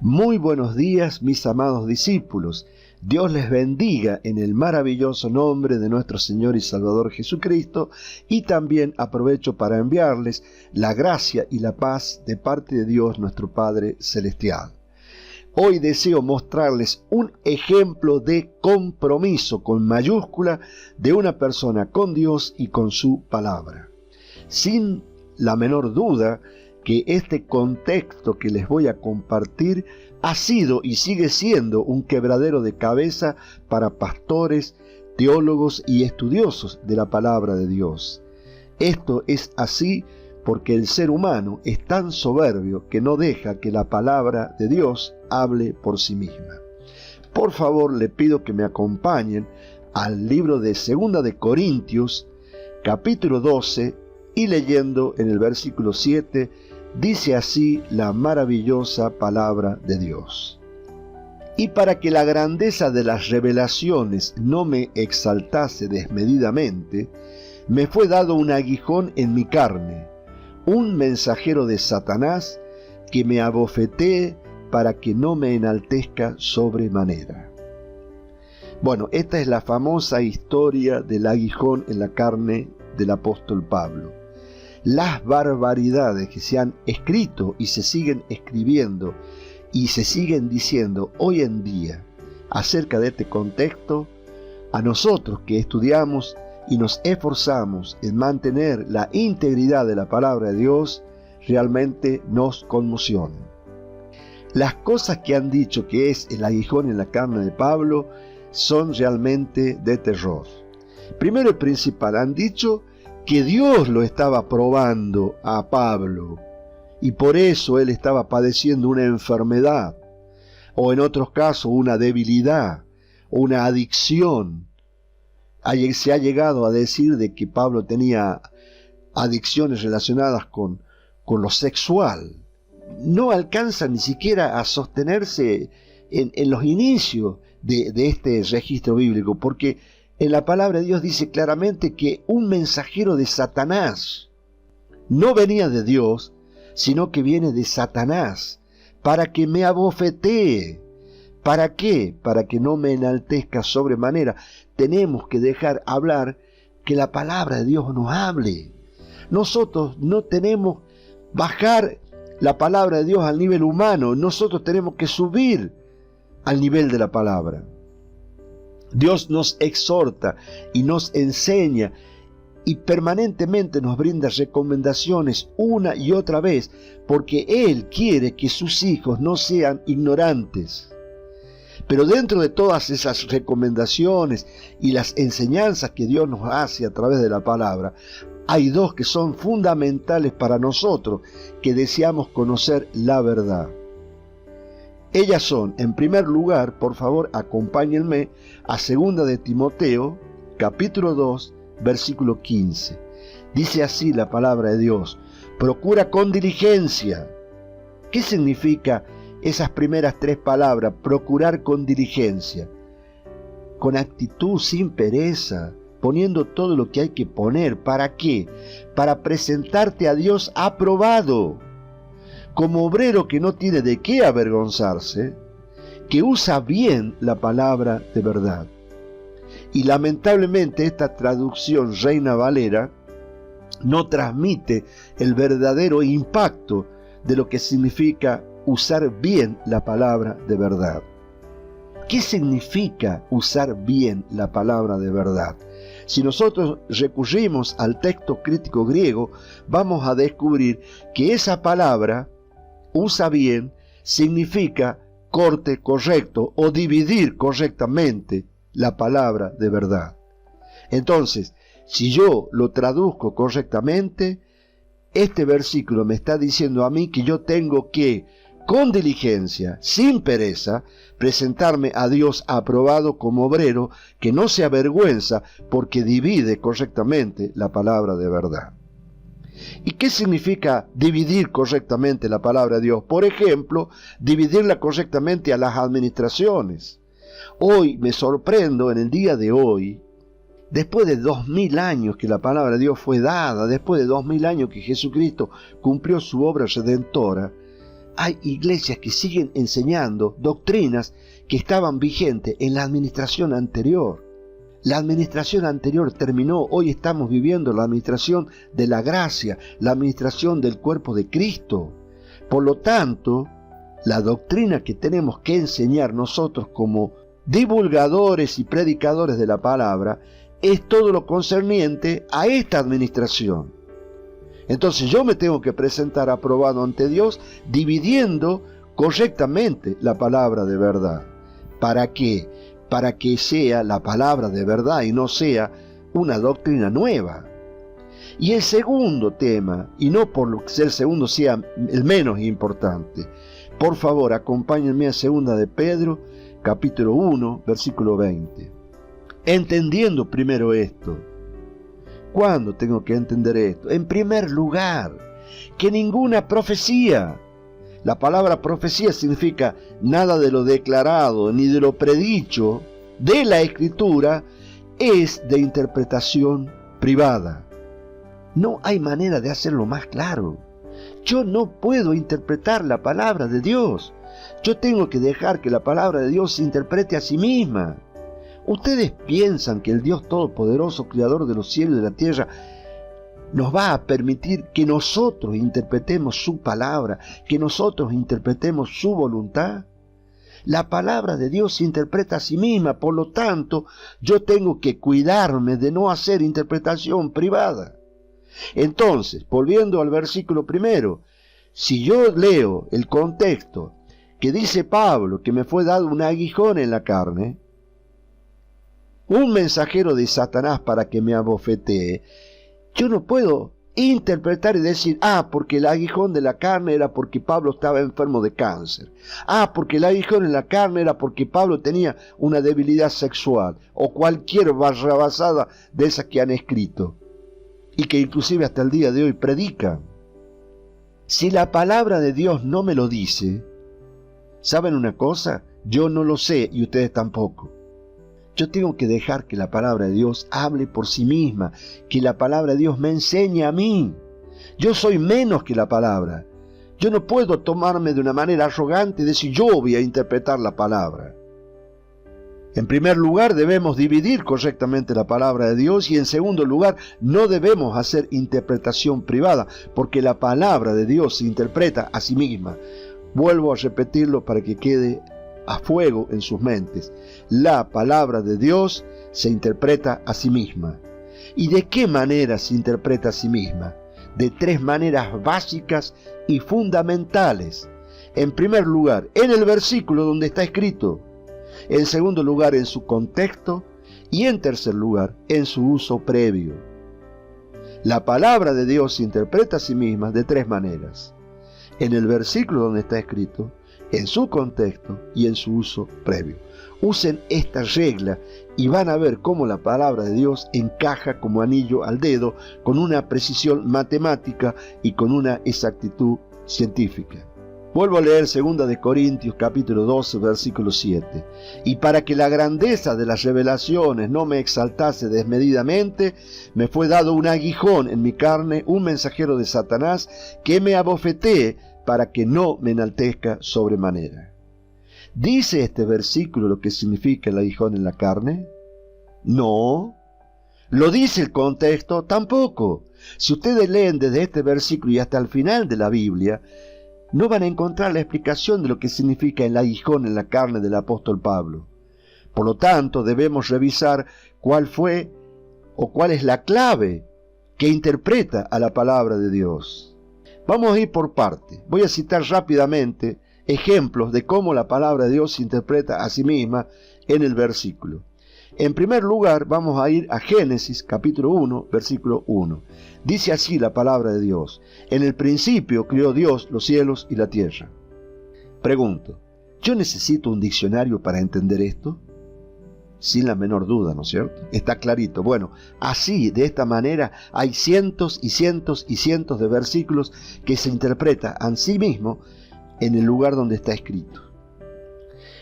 Muy buenos días, mis amados discípulos. Dios les bendiga en el maravilloso nombre de nuestro Señor y Salvador Jesucristo, y también aprovecho para enviarles la gracia y la paz de parte de Dios nuestro Padre Celestial. Hoy deseo mostrarles un ejemplo de compromiso con mayúscula de una persona con Dios y con su palabra. Sin la menor duda que este contexto que les voy a compartir ha sido y sigue siendo un quebradero de cabeza para pastores, teólogos y estudiosos de la palabra de Dios. Esto es así porque el ser humano es tan soberbio que no deja que la palabra de Dios hable por sí misma. Por favor, le pido que me acompañen al libro de 2 de Corintios, capítulo 12, y leyendo en el versículo 7, dice así la maravillosa palabra de Dios. Y para que la grandeza de las revelaciones no me exaltase desmedidamente, me fue dado un aguijón en mi carne, un mensajero de Satanás que me abofetee para que no me enaltezca sobremanera. Bueno, esta es la famosa historia del aguijón en la carne del apóstol Pablo. Las barbaridades que se han escrito y se siguen escribiendo y se siguen diciendo hoy en día acerca de este contexto, a nosotros que estudiamos y nos esforzamos en mantener la integridad de la palabra de Dios, realmente nos conmocionan. Las cosas que han dicho que es el aguijón en la carne de Pablo son realmente de terror. Primero y principal, han dicho que Dios lo estaba probando a Pablo y por eso él estaba padeciendo una enfermedad, o en otros casos una debilidad, una adicción. Se ha llegado a decir de que Pablo tenía adicciones relacionadas con lo sexual. No alcanza ni siquiera a sostenerse en los inicios de este registro bíblico, porque en la palabra de Dios dice claramente que un mensajero de Satanás no venía de Dios, sino que viene de Satanás, para que me abofetee. ¿Para qué? Para que no me enaltezca sobremanera. Tenemos que dejar hablar que la palabra de Dios nos hable. Nosotros no tenemos bajar la palabra de Dios al nivel humano, nosotros tenemos que subir al nivel de la palabra. Dios nos exhorta y nos enseña y permanentemente nos brinda recomendaciones una y otra vez, porque Él quiere que sus hijos no sean ignorantes. Pero dentro de todas esas recomendaciones y las enseñanzas que Dios nos hace a través de la palabra, hay dos que son fundamentales para nosotros que deseamos conocer la verdad. Ellas son, en primer lugar, por favor, acompáñenme a 2 de Timoteo, capítulo 2, versículo 15. Dice así la palabra de Dios: procura con diligencia. ¿Qué significa esas primeras 3 palabras? Procurar con diligencia. Con actitud, sin pereza, poniendo todo lo que hay que poner. ¿Para qué? Para presentarte a Dios aprobado, como obrero que no tiene de qué avergonzarse, que usa bien la palabra de verdad. Y lamentablemente esta traducción Reina Valera no transmite el verdadero impacto de lo que significa usar bien la palabra de verdad. ¿Qué significa usar bien la palabra de verdad? Si nosotros recurrimos al texto crítico griego, vamos a descubrir que esa palabra, usa bien, significa corte correcto o dividir correctamente la palabra de verdad. Entonces, si yo lo traduzco correctamente, este versículo me está diciendo a mí que yo tengo que, con diligencia, sin pereza, presentarme a Dios aprobado como obrero que no se avergüenza porque divide correctamente la palabra de verdad. ¿Y qué significa dividir correctamente la palabra de Dios? Por ejemplo, dividirla correctamente a las administraciones. Hoy me sorprendo, en el día de hoy, después de 2000 años que la palabra de Dios fue dada, después de 2000 años que Jesucristo cumplió su obra redentora, hay iglesias que siguen enseñando doctrinas que estaban vigentes en la administración anterior. La administración anterior terminó, hoy estamos viviendo la administración de la gracia, la administración del cuerpo de Cristo. Por lo tanto, la doctrina que tenemos que enseñar nosotros como divulgadores y predicadores de la palabra es todo lo concerniente a esta administración. Entonces yo me tengo que presentar aprobado ante Dios dividiendo correctamente la palabra de verdad. ¿Para qué? Para que sea la palabra de verdad y no sea una doctrina nueva. Y el segundo tema, y no por ser el segundo sea el menos importante, por favor acompáñenme a 2 de Pedro, capítulo 1, versículo 20. Entendiendo primero esto. ¿Cuándo tengo que entender esto? En primer lugar, que ninguna profecía, la palabra profecía significa nada de lo declarado ni de lo predicho de la Escritura es de interpretación privada. No hay manera de hacerlo más claro. Yo no puedo interpretar la palabra de Dios. Yo tengo que dejar que la palabra de Dios se interprete a sí misma. ¿Ustedes piensan que el Dios Todopoderoso, Creador de los cielos y de la tierra, nos va a permitir que nosotros interpretemos su palabra, que nosotros interpretemos su voluntad? La palabra de Dios se interpreta a sí misma, por lo tanto, yo tengo que cuidarme de no hacer interpretación privada. Entonces, volviendo al versículo primero, si yo leo el contexto que dice Pablo que me fue dado un aguijón en la carne, un mensajero de Satanás para que me abofetee, yo no puedo interpretar y decir, porque el aguijón de la carne era porque Pablo estaba enfermo de cáncer, porque el aguijón en la carne era porque Pablo tenía una debilidad sexual, o cualquier barrabasada de esas que han escrito, y que inclusive hasta el día de hoy predican. Si la palabra de Dios no me lo dice, ¿saben una cosa? Yo no lo sé y ustedes tampoco. Yo tengo que dejar que la palabra de Dios hable por sí misma, que la palabra de Dios me enseñe a mí. Yo soy menos que la palabra. Yo no puedo tomarme de una manera arrogante y decir yo voy a interpretar la palabra. En primer lugar, debemos dividir correctamente la palabra de Dios y en segundo lugar, no debemos hacer interpretación privada, porque la palabra de Dios se interpreta a sí misma. Vuelvo a repetirlo para que quede a fuego en sus mentes. La palabra de Dios se interpreta a sí misma. ¿Y de qué manera se interpreta a sí misma? De tres maneras básicas y fundamentales. En primer lugar, en el versículo donde está escrito. En segundo lugar, en su contexto. Y en tercer lugar, en su uso previo. La palabra de Dios se interpreta a sí misma de tres maneras. En el versículo donde está escrito, en su contexto y en su uso previo. Usen esta regla y van a ver cómo la palabra de Dios encaja como anillo al dedo, con una precisión matemática y con una exactitud científica. Vuelvo a leer 2 de Corintios capítulo 12, versículo 7. Y para que la grandeza de las revelaciones no me exaltase desmedidamente, me fue dado un aguijón en mi carne, un mensajero de Satanás, que me abofetee para que no me enaltezca sobremanera. ¿Dice este versículo lo que significa el aguijón en la carne? No. ¿Lo dice el contexto? Tampoco. Si ustedes leen desde este versículo y hasta el final de la Biblia, no van a encontrar la explicación de lo que significa el aguijón en la carne del apóstol Pablo. Por lo tanto, debemos revisar cuál fue o cuál es la clave que interpreta a la palabra de Dios. Vamos a ir por parte. Voy a citar rápidamente ejemplos de cómo la palabra de Dios se interpreta a sí misma en el versículo. En primer lugar, vamos a ir a Génesis capítulo 1, versículo 1. Dice así la palabra de Dios: en el principio creó Dios los cielos y la tierra. Pregunto, ¿yo necesito un diccionario para entender esto? Sin la menor duda, ¿no es cierto? Está clarito. Bueno, así, de esta manera, hay cientos y cientos y cientos de versículos que se interpretan a sí mismo en el lugar donde está escrito.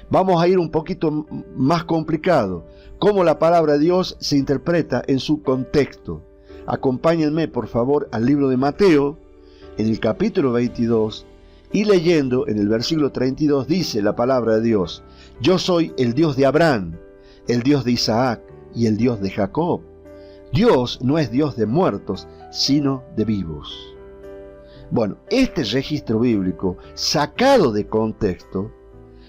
Vamos a ir un poquito más complicado. Cómo la palabra de Dios se interpreta en su contexto. Acompáñenme, por favor, al libro de Mateo, en el capítulo 22, Y leyendo en el versículo 32 dice la palabra de Dios: yo soy el Dios de Abraham, el Dios de Isaac y el Dios de Jacob. Dios no es Dios de muertos, sino de vivos. Bueno, este registro bíblico, sacado de contexto,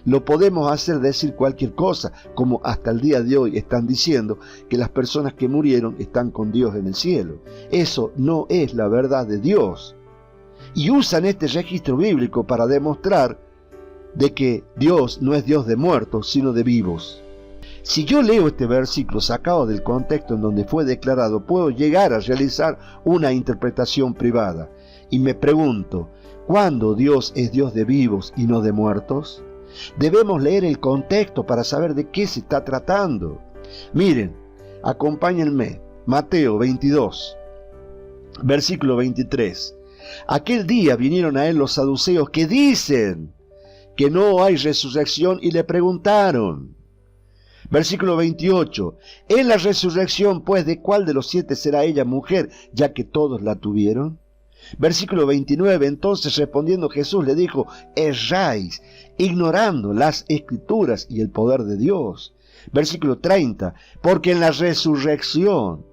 lo podemos hacer decir cualquier cosa, como hasta el día de hoy están diciendo que las personas que murieron están con Dios en el cielo. Eso no es la verdad de Dios. Y usan este registro bíblico para demostrar de que Dios no es Dios de muertos, sino de vivos. Si yo leo este versículo sacado del contexto en donde fue declarado, puedo llegar a realizar una interpretación privada. Y me pregunto, ¿cuándo Dios es Dios de vivos y no de muertos? Debemos leer el contexto para saber de qué se está tratando. Miren, acompáñenme, Mateo 22, versículo 23. Aquel día vinieron a él los saduceos que dicen que no hay resurrección y le preguntaron. Versículo 28. En la resurrección, pues, ¿de cuál de los 7 será ella mujer, ya que todos la tuvieron? Versículo 29. Entonces respondiendo Jesús le dijo: erráis, ignorando las Escrituras y el poder de Dios. Versículo 30. Porque en la resurrección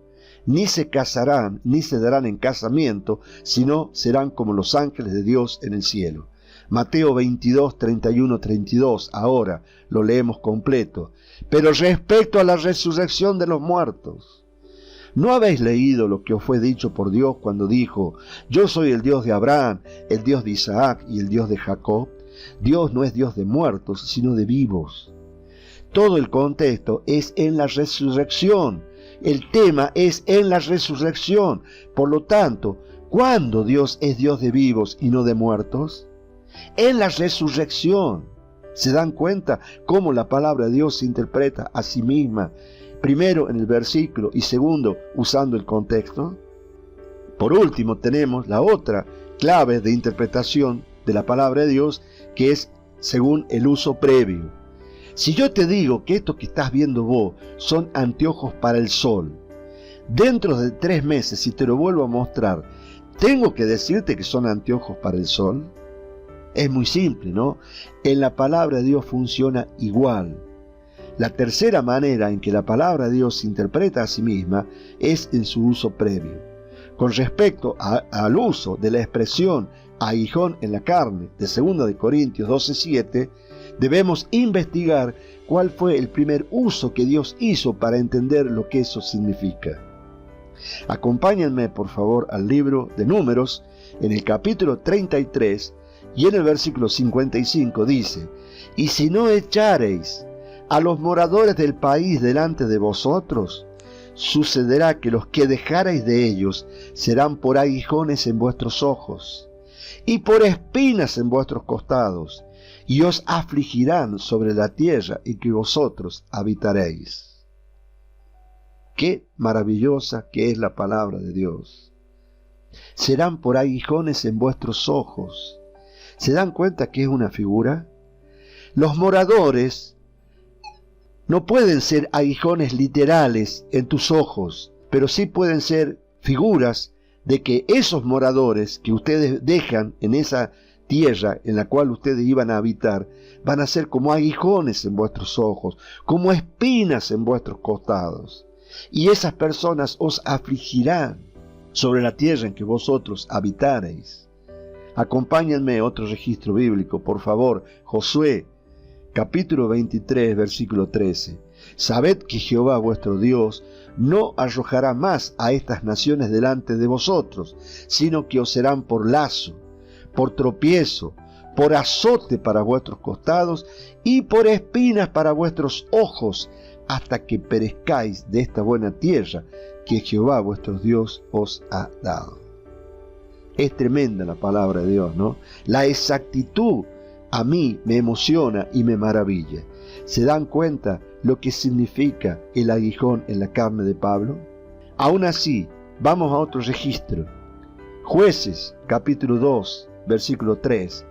ni se casarán, ni se darán en casamiento, sino serán como los ángeles de Dios en el cielo. Mateo 22, 31, 32. Ahora lo leemos completo. Pero respecto a la resurrección de los muertos, ¿no habéis leído lo que os fue dicho por Dios cuando dijo: yo soy el Dios de Abraham, el Dios de Isaac y el Dios de Jacob? Dios no es Dios de muertos, sino de vivos. Todo el contexto es en la resurrección. El tema es en la resurrección. Por lo tanto, ¿cuándo Dios es Dios de vivos y no de muertos? En la resurrección. ¿Se dan cuenta cómo la palabra de Dios se interpreta a sí misma? Primero en el versículo y segundo usando el contexto. Por último tenemos la otra clave de interpretación de la palabra de Dios, que es según el uso previo. Si yo te digo que esto que estás viendo vos son anteojos para el sol, dentro de 3 meses, si te lo vuelvo a mostrar, ¿tengo que decirte que son anteojos para el sol? Es muy simple, ¿no? En la palabra de Dios funciona igual. La tercera manera en que la palabra de Dios se interpreta a sí misma es en su uso previo. Con respecto al uso de la expresión aguijón en la carne de 2 Corintios 12:7, debemos investigar cuál fue el primer uso que Dios hizo para entender lo que eso significa. Acompáñenme por favor al libro de Números, en el capítulo 33 y en el versículo 55 dice: y si no echareis a los moradores del país delante de vosotros, sucederá que los que dejareis de ellos serán por aguijones en vuestros ojos y por espinas en vuestros costados, y os afligirán sobre la tierra en que vosotros habitaréis. Qué maravillosa que es la palabra de Dios. Serán por aguijones en vuestros ojos. ¿Se dan cuenta que es una figura? Los moradores no pueden ser aguijones literales en tus ojos, pero sí pueden ser figuras de que esos moradores que ustedes dejan en esa tierra en la cual ustedes iban a habitar, van a ser como aguijones en vuestros ojos, como espinas en vuestros costados. Y esas personas os afligirán sobre la tierra en que vosotros habitareis. Acompáñenme a otro registro bíblico, por favor. Josué, capítulo 23, versículo 13. Sabed que Jehová vuestro Dios no arrojará más a estas naciones delante de vosotros, sino que os serán por lazo, por tropiezo, por azote para vuestros costados y por espinas para vuestros ojos, hasta que perezcáis de esta buena tierra que Jehová vuestro Dios os ha dado. Es tremenda la palabra de Dios, ¿no? La exactitud a mí me emociona y me maravilla. ¿Se dan cuenta lo que significa el aguijón en la carne de Pablo? Aún así, vamos a otro registro. Jueces, capítulo 2, versículo 3.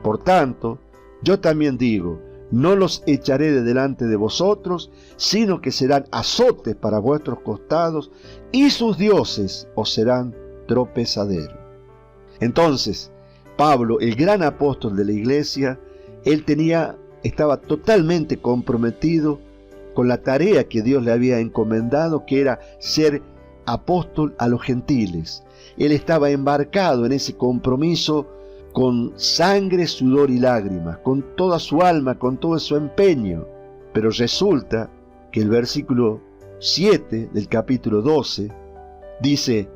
Por tanto, yo también digo, no los echaré de delante de vosotros, sino que serán azotes para vuestros costados, y sus dioses os serán tropezadero. Entonces, Pablo, el gran apóstol de la iglesia, él estaba totalmente comprometido con la tarea que Dios le había encomendado, que era ser apóstol a los gentiles. Él estaba embarcado en ese compromiso con sangre, sudor y lágrimas, con toda su alma, con todo su empeño. Pero resulta que el versículo 7 del capítulo 12 dice: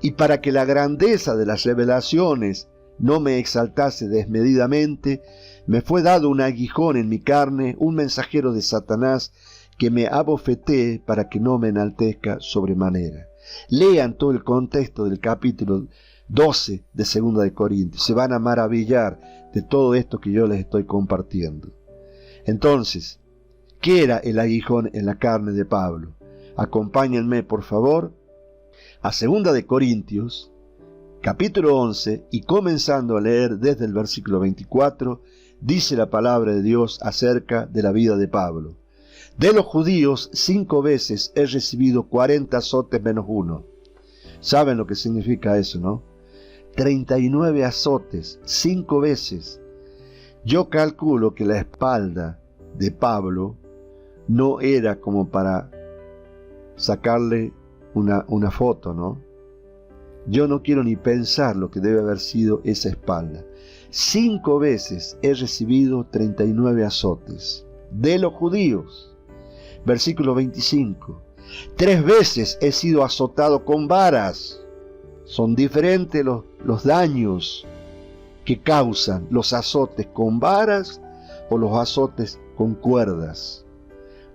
y para que la grandeza de las revelaciones no me exaltase desmedidamente, me fue dado un aguijón en mi carne, un mensajero de Satanás, que me abofetee para que no me enaltezca sobremanera. Lean todo el contexto del capítulo 12 de 2 de Corintios. Se van a maravillar de todo esto que yo les estoy compartiendo. Entonces, ¿qué era el aguijón en la carne de Pablo? Acompáñenme, por favor, a 2 de Corintios, capítulo 11, y comenzando a leer desde el versículo 24, dice la palabra de Dios acerca de la vida de Pablo. De los judíos 5 veces he recibido 40 azotes menos uno. ¿Saben lo que significa eso, no? 39 azotes, 5 veces. Yo calculo que la espalda de Pablo no era como para sacarle una foto, ¿no? Yo no quiero ni pensar lo que debe haber sido esa espalda. 5 veces he recibido 39 azotes de los judíos. Versículo 25. 3 veces he sido azotado con varas. Son diferentes los daños que causan los azotes con varas o los azotes con cuerdas.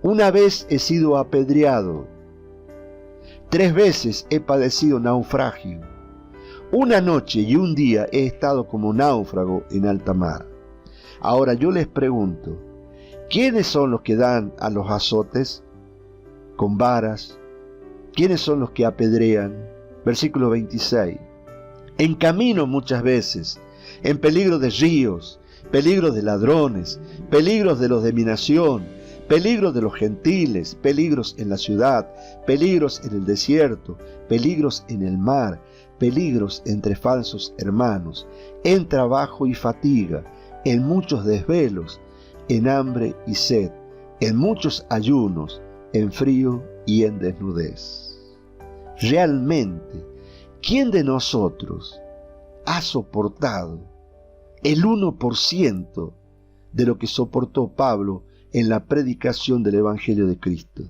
1 vez he sido apedreado. 3 veces he padecido naufragio. 1 noche y 1 día he estado como náufrago en alta mar. Ahora yo les pregunto, ¿quiénes son los que dan a los azotes con varas? ¿Quiénes son los que apedrean? Versículo 26. En camino muchas veces, en peligro de ríos, peligros de ladrones, peligros de los de mi nación, peligros de los gentiles, peligros en la ciudad, peligros en el desierto, peligros en el mar, peligros entre falsos hermanos, en trabajo y fatiga, en muchos desvelos, en hambre y sed, en muchos ayunos, en frío y en desnudez. Realmente, ¿quién de nosotros ha soportado el 1% de lo que soportó Pablo en la predicación del Evangelio de Cristo?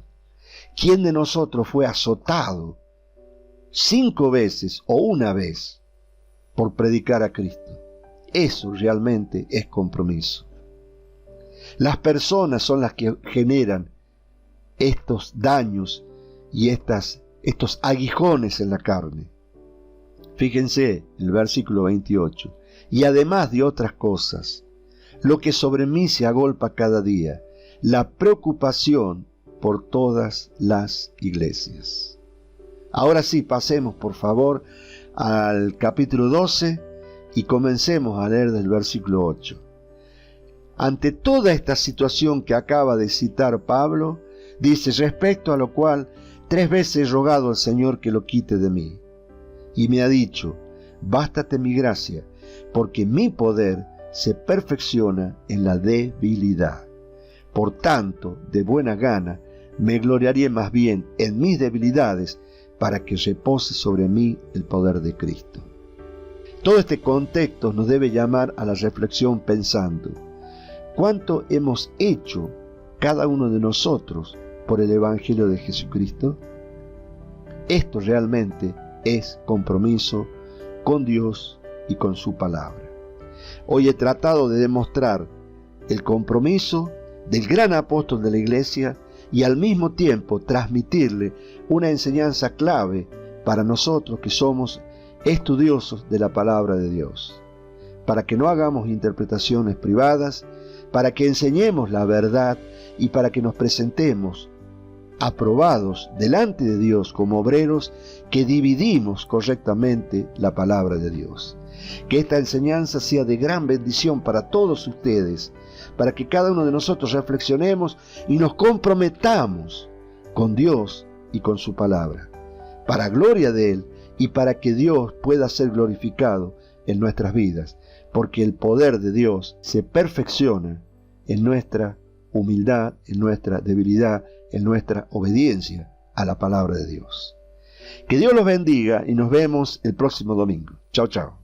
¿Quién de nosotros fue azotado 5 veces o 1 vez por predicar a Cristo? Eso realmente es compromiso. Las personas son las que generan estos daños y estos aguijones en la carne. Fíjense el versículo 28. Y además de otras cosas, lo que sobre mí se agolpa cada día, la preocupación por todas las iglesias. Ahora sí, pasemos por favor al capítulo 12 y comencemos a leer del versículo 8. Ante toda esta situación que acaba de citar Pablo, dice: respecto a lo cual 3 veces he rogado al Señor que lo quite de mí. Y me ha dicho: bástate mi gracia, porque mi poder se perfecciona en la debilidad. Por tanto, de buena gana, me gloriaré más bien en mis debilidades, para que repose sobre mí el poder de Cristo. Todo este contexto nos debe llamar a la reflexión pensando: ¿cuánto hemos hecho cada uno de nosotros por el Evangelio de Jesucristo? Esto realmente es compromiso con Dios y con su palabra. Hoy he tratado de demostrar el compromiso del gran apóstol de la iglesia y al mismo tiempo transmitirle una enseñanza clave para nosotros que somos estudiosos de la palabra de Dios, para que no hagamos interpretaciones privadas, para que enseñemos la verdad y para que nos presentemos aprobados delante de Dios como obreros que dividimos correctamente la palabra de Dios. Que esta enseñanza sea de gran bendición para todos ustedes, para que cada uno de nosotros reflexionemos y nos comprometamos con Dios y con su palabra, para gloria de Él y para que Dios pueda ser glorificado en nuestras vidas, porque el poder de Dios se perfecciona en nuestra humildad, en nuestra debilidad, en nuestra obediencia a la palabra de Dios. Que Dios los bendiga y nos vemos el próximo domingo. Chao, chao.